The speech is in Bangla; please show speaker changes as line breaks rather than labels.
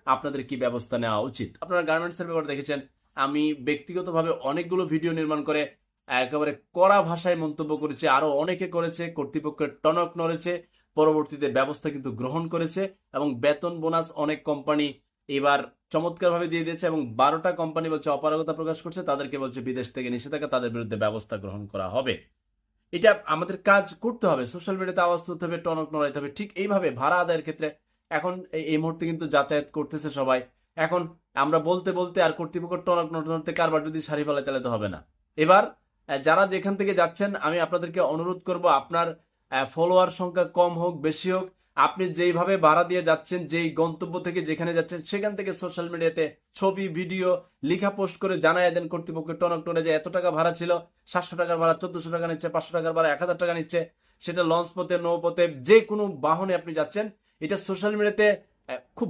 আপনাদের কি ব্যবস্থা নেওয়া উচিত। আপনারা গার্মেন্টসের ব্যাপারে দেখেছেন, আমি ব্যক্তিগতভাবে অনেকগুলো ভিডিও নির্মাণ করে একেবারে কড়া ভাষায় মন্তব্য করেছে, আরো অনেকে করেছে, কর্তৃপক্ষের টনক নড়েছে, পরবর্তীতে ব্যবস্থা কিন্তু গ্রহণ করেছে এবং বেতন বোনাস অনেক কোম্পানি এবার চমৎকারভাবে দিয়ে দিয়েছে এবং 12টা কোম্পানি বলছে অপারগতা প্রকাশ করছে, তাদেরকে বলছে বিদেশ থেকে নিষেধাজ্ঞা, তাদের বিরুদ্ধে ব্যবস্থা গ্রহণ করা হবে। এটা আমাদের কাজ করতে হবে, সোশ্যাল মিডিয়াতে আওয়াজ তুলতে হবে, টনক নড়াইতে হবে। ঠিক এইভাবে ভাড়া আদায়ের ক্ষেত্রে এখন এই মুহূর্তে কিন্তু যাতায়াত করতেছে সবাই, এখন আমরা বলতে বলতে আর কর্তৃপক্ষ টনক নড়তে কারবার যদি সারি ফেলায় তাহলে তো হবে না। এবার যারা যেখান থেকে যাচ্ছেন আমি আপনাদেরকে অনুরোধ করব, আপনার ফলোয়ার সংখ্যা কম হোক বেশি হোক, আপনি যেইভাবে ভাড়া দিয়ে যাচ্ছেন, যেই গন্তব্য থেকে যেখানে যাচ্ছেন, সেখান থেকে সোশ্যাল মিডিয়াতে ছবি ভিডিও লিখা পোস্ট করে জানাই দেন কর্তৃপক্ষের টনক টনে যে এত টাকা ভাড়া ছিল, 700 টাকার ভাড়া 1400 টাকা নিচ্ছে, 500 টাকার ভাড়া 1000 টাকা নিচ্ছে। সেটা লঞ্চ পথে নৌপথে যে কোনো বাহনে আপনি যাচ্ছেন, এটা সোশ্যাল মিডিয়াতে খুব